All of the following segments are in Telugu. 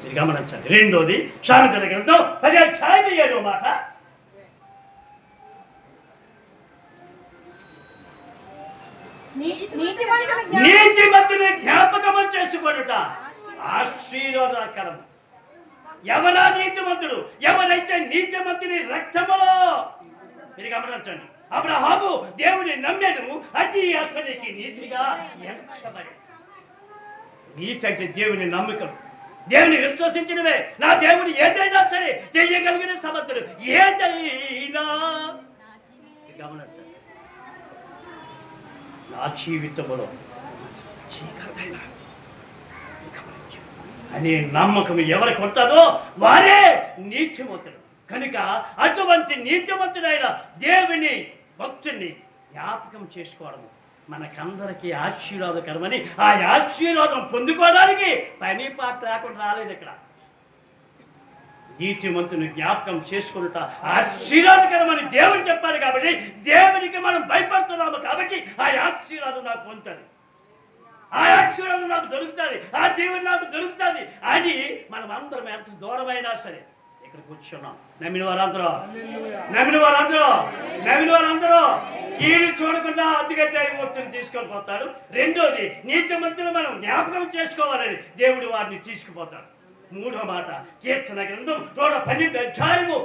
ఇది గమనించండి. రెండోది సామెతల గ్రంథం 10:7 మాట. నీతిమంతుని జ్ఞాపకము చేసుకొనుట ఆశీర్వాదకరం. ఎవరా నీతిమంతుడు? ఎవరైతే నీతిమంతుని రక్తములో, ఇది గమనించండి, అబ్రహాము దేవుని నమ్మెను, అది అతనికి నీతిగా ఎంచబడి. నీతి అంటే దేవుని నమ్మకం, దేవుని విశ్వసించినవే. నా దేవుడు ఏదైనా సరే చేయగలిగిన సమర్థుడు, ఏదైనా. గమనించండి, నా జీవితంలో అనే నమ్మకం ఎవరికి ఉంటుందో వారే నీతిమంతుడు. కనుక అటువంటి నీతిమంతుడైన దేవుని భక్తుని జ్ఞాపకం చేసుకోవడం మనకందరికీ ఆశీర్వాదకరమని, ఆ ఆశీర్వాదం పొందుకోవడానికి పని పాట లేకుండా రాలేదు ఇక్కడ. నీతిమంతుని జ్ఞాపకం చేసుకుంటా ఆశీర్వాదకరమని దేవుడు చెప్పాలి. కాబట్టి దేవునికి మనం భయపడుతున్నాము కాబట్టి ఆ ఆశీర్వాదం నాకు పొందుతుంది, ఆ ఆశీర్వాదం నాకు దొరుకుతుంది, ఆ దేవుడు నాకు దొరుకుతుంది అని మనం అందరం ఎంత దూరమైనా సరే ఇక్కడ కూర్చున్నాం. నమ్మిన వారందరూ కీడు చూడకుండా అందుకైతే వచ్చి తీసుకొని పోతాడు. రెండోది నీతిమంతులు మనం జ్ఞాపకం చేసుకోవాలని దేవుడు వారిని తీసుకుపోతాడు. మూడో మాట కీర్తన గ్రంథం 112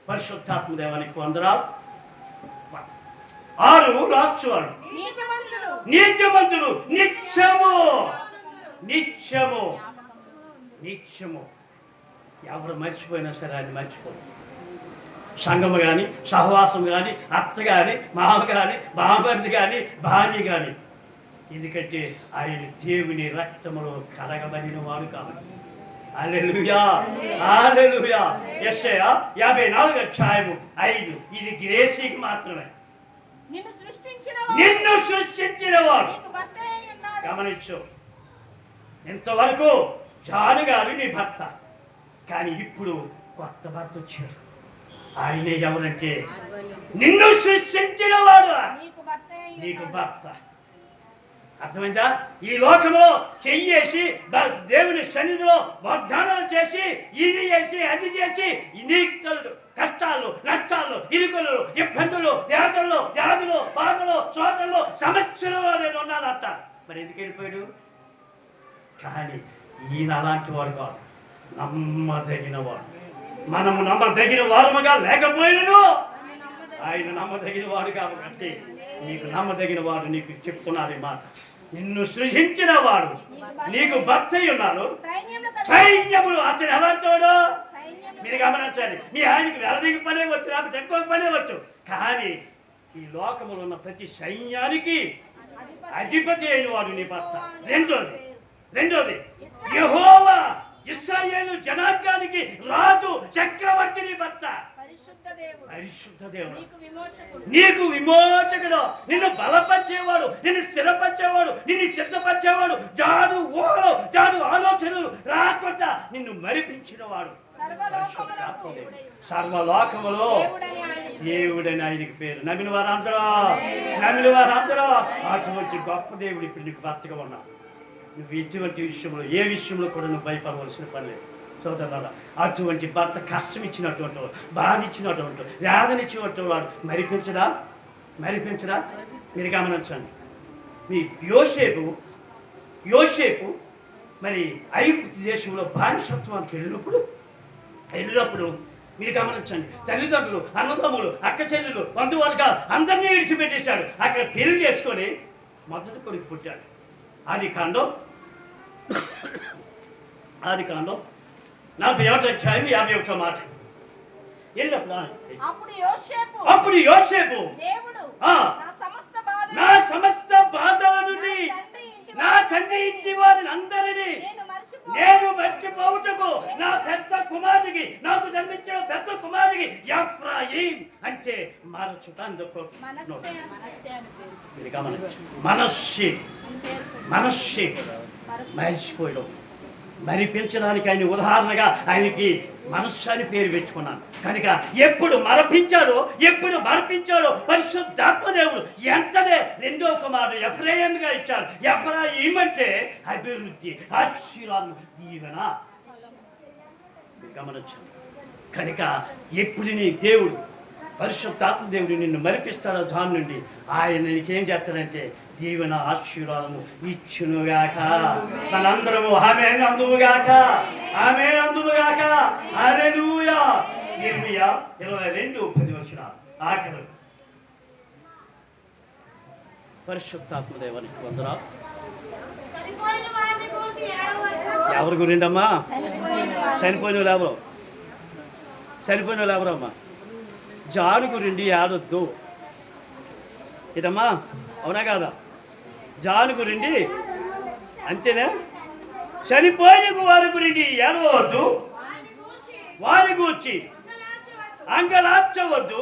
పరిశుద్ధాత్మ దేవానికి వందనాలు. 6 లాస్ట్ వారు నీతిమంతులు నిత్యము ఎవరు మర్చిపోయినా సరే ఆయన మర్చిపోదు. సంఘము కానీ, సహవాసం కానీ, అత్త కానీ, మామ కానీ, బామర్ది కానీ, భార్య కానీ. ఎందుకంటే ఆయన దేవుని రక్తములో కడగబడిన వాడు కాబట్టి. హల్లెలూయా, హల్లెలూయా. యెషయా 54:5. ఇది గ్రేసీకి మాత్రమే. నిన్ను సృష్టించినవాడు. గమనించు, ఇంతవరకు జాను గారు నీ భర్త, కానీ ఇప్పుడు కొత్త భర్త వచ్చాడు. ఆయనే ఎవరంటే నిన్ను సృష్టించిన వాడు, నీకు భర్త. అర్థమైందా? ఈ లోకంలో చెయ్యేసి దేవుని సన్నిధిలో వాగ్దానాలు చేసి ఇది చేసి అది చేసి నీ కష్టాలు, నష్టాలు, ఇరుకులు, ఇబ్బందులు, వ్యాధులు, బాధలు, శోధనలు, సమస్యలలో నేను ఉన్నానంట. మరి ఎందుకు వెళ్ళిపోయాడు? కానీ ఈయన అలాంటి వాడు కాదు, నమ్మదగిన వాడు. మనము నమ్మదగిన వారముగా లేకపోయినను ఆయన నమ్మదగిన వాడు కాబట్టి నీకు నమ్మదగిన వాడు నీకు చెప్తున్నాడు ఈ మాట. నిన్ను సృజించిన వాడు నీకు భర్త ఉన్నాడు. సైన్యములు అతను ఎలాంటి వాడు మీరు గమనించాలి. మీ ఆయనకి వెలదికి పనే వచ్చు, లేకపోతే ఎక్కువ పనే వచ్చు, కానీ ఈ లోకములో ఉన్న ప్రతి సైన్యానికి అధిపతి అయిన వాడు నీ భర్త. రెండోది యెహోవా ఇశ్రాయేలు జనాంగానికి రాజు, చక్రవర్తిని భర్త. పరిశుద్ధ దేవుడు నీకు విమోచకుడు, నిన్ను బలపరిచేవాడు, నిన్ను స్థిరపరిచేవాడు, నిన్ను సిద్ధపరిచేవాడు, జాడు ఊహలు, జాడు ఆలోచనలు రాకుండా నిన్ను మరిపించిన వాడు. సర్వలోకములో దేవుడని ఆయనకి పేరు. నమ్మిన వారందరూ అటువంటి గొప్ప దేవుడు ఇప్పుడు నీకు భర్తగా ఉన్నాడు. నువ్వు ఎటువంటి విషయంలో, ఏ విషయంలో కూడా నువ్వు భయపడవలసిన పని లేదు సోదరులారా. అటువంటి భర్త కష్టం ఇచ్చినటువంటి వాడు, బాధ ఇచ్చినటువంటి వాడు, వేదన ఇచ్చినటువంటి వాడు మరిపించడా? మీరు గమనించండి. మీ యోసేపు మరి ఐగుప్తు దేశంలో బానిసత్వానికి వెళ్ళినప్పుడు మీరు గమనించండి, తల్లిదండ్రులు, అన్నదమ్ములు, అక్క చెల్లెలు, బంధువర్గాలు అందరినీ విడిచిపెట్టేశాడు. అక్కడ పెళ్లి చేసుకొని మొదటి కొడుకు పుట్టాడు. ఆదికాండం 41 మాట. అప్పుడు యోసేపు నా సమస్త బాధల నుండి నా తండ్రి ఇంటి వారిని అందరినీ నేను మర్చిపోవుటకు నా పెద్ద కుమారుడికి, నాకు జన్మించిన పెద్ద కుమారుడికి ఎఫ్రాయిం అంటే మరచుట. అందుకు మనస్సి మర్చిపోయాడు. మరిపించడానికి ఆయన ఉదాహరణగా ఆయనకి మనస్సు అని పేరు పెట్టుకున్నాను కనుక ఎప్పుడు మరపించాడో పరిశుద్ధాత్మదేవుడు వెంటనే రెండో కుమారుడు ఎఫ్రాయిముగా ఇచ్చాడు. ఎఫ్రాయిము అంటే అభివృద్ధి, ఆశీర్వాదం, దీవెన. గమనించండి. కనుక ఎప్పుడు నీ దేవుడు పరిశుద్ధాత్మదేవుడు నిన్ను మరిపిస్తాడో దాని నుండి ఆయన నీకేం చేస్తాడంటే దీవెన, ఆశీర్వాదము ఇచ్చునుగాక. మనందరము ఆమేన్ అందుముగాక, ఆమేన్ అందుముగాక. హల్లెలూయా. యిర్మీయా 22:10 ఆఖరు. పరిశుద్ధాత్మదేవునికి వందనాలు. ఎవరి గురిండమ్మా? చనిపోయిన వాళ్ళు ఎవరమ్మా? జాను గురించి ఏడొద్దు. ఇదమ్మా అవునా కాదా? జాను గురించి అంతేనా? చనిపోయిన వారి గురించి ఏడవద్దు, వారి గూర్చి అంగలార్చవద్దు,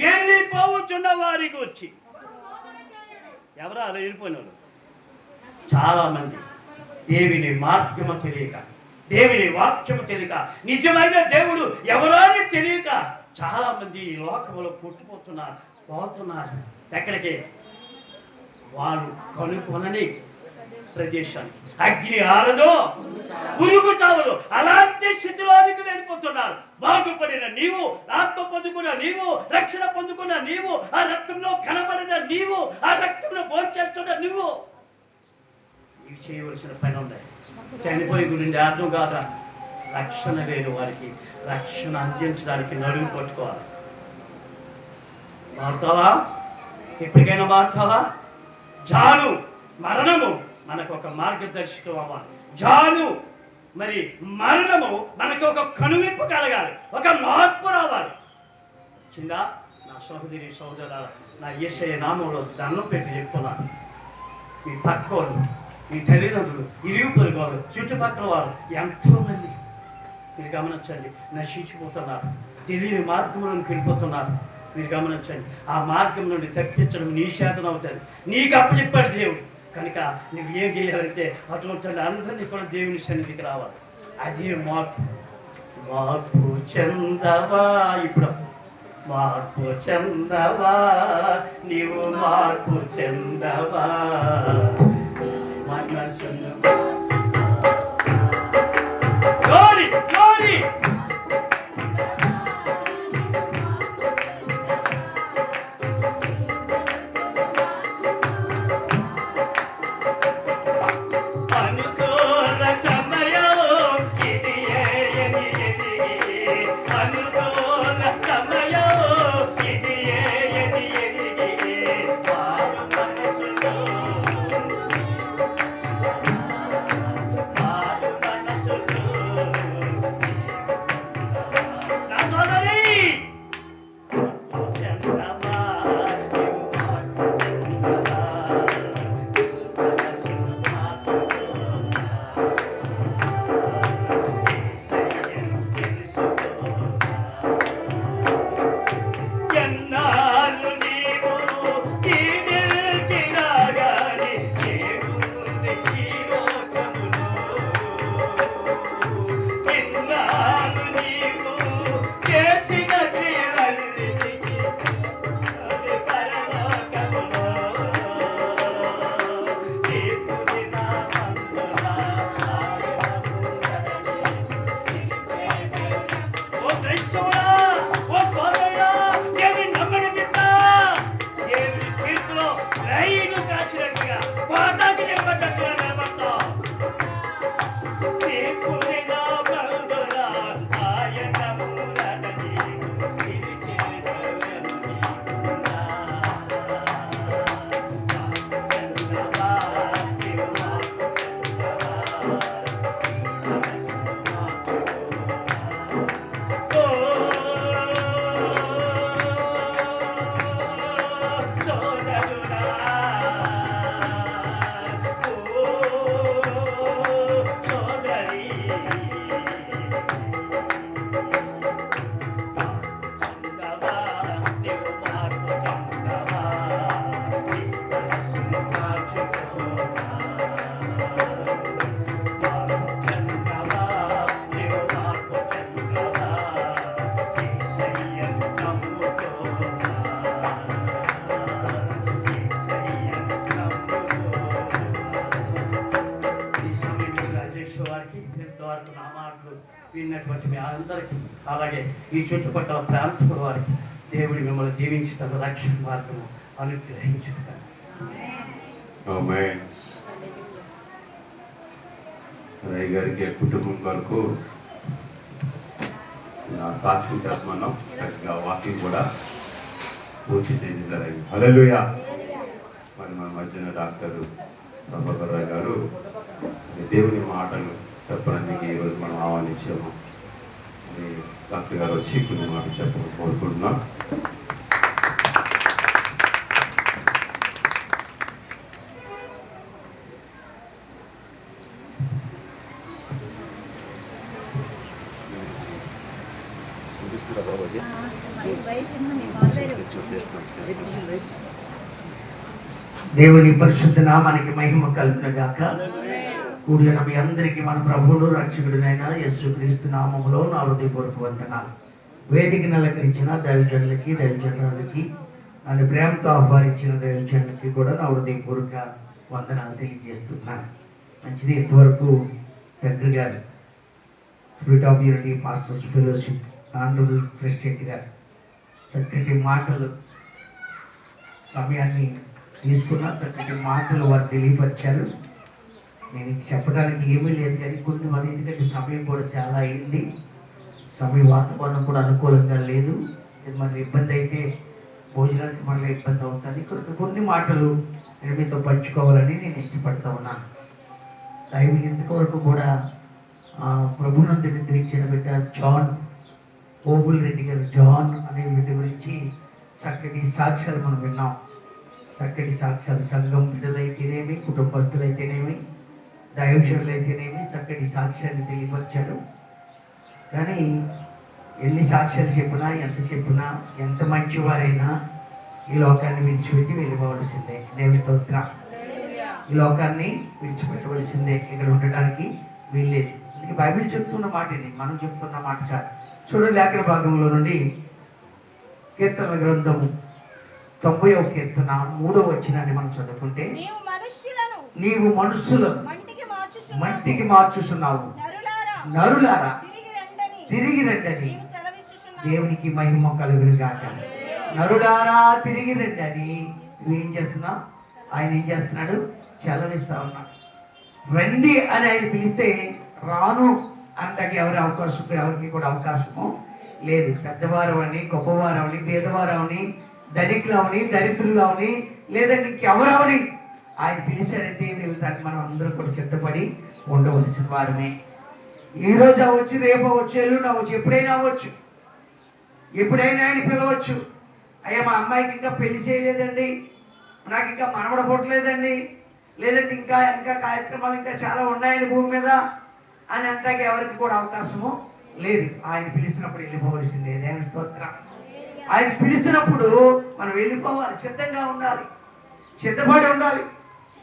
వెళ్ళిపోవచ్చున్న వారి గూర్చి. ఎవరా అలా వెళ్ళిపోయిన వాళ్ళు? చాలామంది దేవుని మార్గము తెలియక, దేవుని వాక్యము తెలియక, నిజమైన దేవుడు ఎవరో అని తెలియక చాలామంది ఈ లోకంలో పోతున్నారు. ఎక్కడికి? వారు కనుకొనని ప్రదేశానికి. అగ్ని ఆరదో, పురుగు చావదు, అలాంటి స్థితిలోనికి వెళ్ళిపోతున్నారు. బాగుపడిన నీవు, ఆత్మ పొందుకున్న నీవు, రక్షణ పొందుకున్న నీవు, ఆ రక్తంలో కనబడిన నీవు, ఆ రక్తంలో భోంచేస్తున్న నీవు చేయవలసిన పని ఉంది. చనిపోయి గురించి అర్థం కాదా? రక్షణ లేని వారికి రక్షణ అందించడానికి నడుము పట్టుకోవాలి. మారుతావా? ఎప్పటికైనా మారుతావా? జాను మరణము మనకు ఒక మార్గదర్శకం అవ్వాలి. జాను మరి మరణము మనకు ఒక కనువిప్పు కలగాలి, ఒక మార్పు రావాలి. చిన్న నా సహోదరి సహోదరుల, నా యేసయ్య నామంలో దండం పెట్టి చెప్తున్నాను. మీ పక్క వాళ్ళు, మీ తల్లిదండ్రులు, ఇరుగు పొరుగు వాళ్ళు, చుట్టుపక్కల వాళ్ళు ఎంతోమంది మీరు గమనించండి నశించిపోతున్నారు, తెలియని మార్గంలోకి వెళ్ళిపోతున్నారు. మీరు గమనించండి. ఆ మార్గం నుండి తప్పించడం నీ చేతన అవుతుంది. నీకు అప్పచెప్పాడు దేవుడు. కనుక నువ్వేం చేయాలంటే అటువంటి అందరినీ కూడా దేవుని సన్నిధికి రావాలి. అదే మార్పు చెందవా. ఇప్పుడు మార్పు చెందవా, నీవు మార్పు చెందవా. వరకు నా మాటలు విన్నటువంటి మీ అందరికీ, అలాగే ఈ చుట్టుపక్కల ప్రాంతం వారికి దేవుడి మిమ్మల్ని దీవించి తన రక్షణ మార్గం అనుగ్రహించుకుంటాను. రై గారికి కుటుంబం వరకు నా సాక్ష్యం చెప్పమన్నాం, చక్కగా వాకింగ్ కూడా పూర్తి చేసేసారు. హల్లెలూయా. మరి మన మధ్యన డాక్టర్ ప్రభాకర్ రావు గారు దేవుని మాటలు చెప్పడానికి ఈరోజు మనం ఆహ్వానించాము. డాక్టర్ గారు వచ్చి కొన్ని మాటలు చెప్పమని కోరుకుంటున్నాం. దేవుని పరిశుద్ధ నామానికి మహిమ కలుగునుగాక. కూడిన మీ అందరికీ మన ప్రభువును రక్షకుడినైన యేసుక్రీస్తు నామములో నా హృదయపూర్వక వందనాలు. వేదికను అలంకరించిన దైవజనులకి, దైవజనులకి, నన్ను ప్రేమతో ఆహ్వానించిన దైవజనులకి కూడా నా హృదయపూర్వక వందనాలు తెలియజేస్తున్నాను. మంచిది. ఇంతవరకు తండ్రి గారు spirit of unity pastors fellowship honourable president గారు చక్కటి మాటలు, సమయాన్ని తీసుకున్న చక్కటి మాటలు వారు తెలియపరిచారు. నేను చెప్పడానికి ఏమీ లేదు, కానీ కొన్ని మరి ఎందుకంటే సమయం కూడా చాలా అయింది, సమయం వాతావరణం కూడా అనుకూలంగా లేదు. మన ఇబ్బంది అయితే భోజనానికి మళ్ళీ ఇబ్బంది అవుతుంది. కొన్ని మాటలు నేను మీతో పంచుకోవాలని నేను ఇష్టపడతా ఉన్నాను. దైవం ఇంతవరకు కూడా ప్రభునందు నిద్రించిన బిడ్డ జాన్ ఓబుల్ రెడ్డి గారు, జాన్ అనే బిడ్డ గురించి చక్కటి సాక్ష్యాలు మనం విన్నాం. చక్కటి సాక్ష్యాలు సంఘం బిడ్డలైతేనేమి, కుటుంబస్తులైతేనేమి, దైవజనులైతేనేమి చక్కటి సాక్ష్యాన్ని తెలియపరిచారు. కానీ ఎన్ని సాక్ష్యాలు చెప్పినా, ఎంత చెప్పినా, ఎంత మంచివారైనా ఈ లోకాన్ని విడిచిపెట్టి వెళ్ళిపోవలసిందే. దేవుని స్తోత్రం. ఈ లోకాన్ని విడిచిపెట్టవలసిందే, ఇక్కడ ఉండడానికి వీల్లేదు. అందుకే బైబిల్ చెప్తున్న మాట ఇది, మనం చెప్తున్న మాట కాదు. చూడండి, లేఖన భాగంలో నుండి కీర్తన గ్రంథము 90వ కీర్తన 3వ వచనాన్ని మనం చదువుకుంటే, నీవు మనుషులను మట్టికి మార్చుచున్నావు, నరులారా తిరిగి రండని. దేవునికి మహిమ కలుగును గాక. నరులారా తిరిగి రండి అని నువ్వేం చేస్తున్నావు? ఆయన ఏం చేస్తున్నాడు? చలవిస్తా ఉన్నాడు. రండి అని ఆయన పిలిస్తే రాను అంతకి ఎవరికి కూడా అవకాశము లేదు. పెద్దవారవని, గొప్పవారవని, పేదవారవని, ధనికులవని, దరిద్రులవని, లేదంటే ఇంకెవరవని ఆయన పిలిచాడంటే వెళ్ళడానికి మనం అందరూ కూడా సిద్ధపడి ఉండవలసిన వారమే. ఈరోజు అవ్వచ్చు, రేపు అవ్వచ్చు, ఎల్లుండి అవ్వచ్చు, ఎప్పుడైనా అవ్వచ్చు, ఎప్పుడైనా ఆయన పిలవచ్చు. అయ్యా మా అమ్మాయికి ఇంకా పెళ్లి చేయలేదండి, నాకు ఇంకా మనవడ పుట్టలేదండి, లేదంటే ఇంకా ఇంకా కార్యక్రమాలు ఇంకా చాలా ఉన్నాయని భూమి మీద అని అంటాక ఎవరికి కూడా అవకాశము లేదు. ఆయన పిలిచినప్పుడు వెళ్ళిపోవలసిందే. దేవుని స్తోత్రం. ఆయన పిలిచినప్పుడు మనం వెళ్ళిపోవాలి, సిద్ధంగా ఉండాలి, సిద్ధపడి ఉండాలి.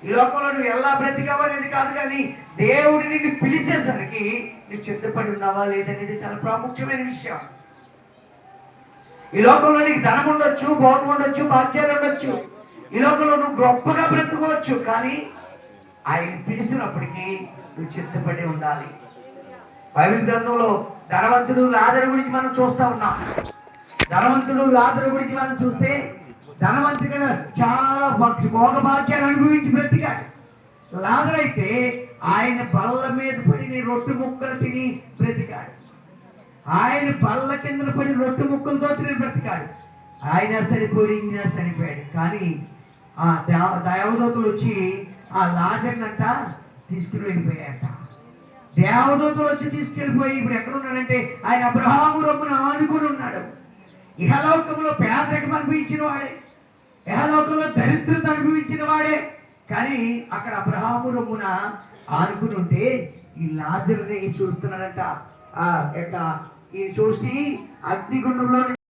ఈ లోకంలో నువ్వు ఎలా బ్రతికావనేది కాదు, కానీ దేవుడిని నీకు పిలిచేసరికి నువ్వు సిద్ధపడి ఉన్నావా లేదనేది చాలా ప్రాముఖ్యమైన విషయం. ఈ లోకంలో నీకు ధనం ఉండొచ్చు, భోగం ఉండొచ్చు, భాగ్యాలు ఉండొచ్చు, ఈ లోకంలో నువ్వు గొప్పగా బ్రతుకోవచ్చు, కానీ ఆయన పిలిచినప్పటికీ నువ్వు సిద్ధపడి ఉండాలి. బైబిల్ గ్రంథంలో ధనవంతుడు లాజరు గురించి మనం చూస్తా ఉన్నాం. ధనవంతుడు లాజరు గురించి మనం చూస్తే, ధనవంతుడు చాలా భోగభాగ్యాలు అనుభవించి బ్రతికాడు. లాజరు అయితే ఆయన బల్ల మీద పడి రొట్టె ముక్కలు తిని బ్రతికాడు. ఆయన బల్ల కింద పడి రొట్టె ముక్కలతో తిని బ్రతికాడు. ఆయన చనిపోయి ఈయన చనిపోయాడు. కానీ ఆ దేవదూతలు వచ్చి ఆ లాజర్నంట తీసుకుని వెళ్ళిపోయాట. దేవదూతలు వచ్చి తీసుకెళ్ళిపోయి ఇప్పుడు ఎక్కడున్నాడంటే ఆయన అబ్రహాము రొమ్మున ఆనుకుని ఉన్నాడు. ఇహలోకంలో పేదరికం అనుభవించిన వాడే, ఇహలోకంలో దరిద్రత అనుభవించిన వాడే, కానీ అక్కడ అబ్రహాము రొమ్మున ఆనుకుని ఉంటే ఈ లాజరుని చూస్తున్నాడంట. ఈ చూసి అగ్నిగుండంలో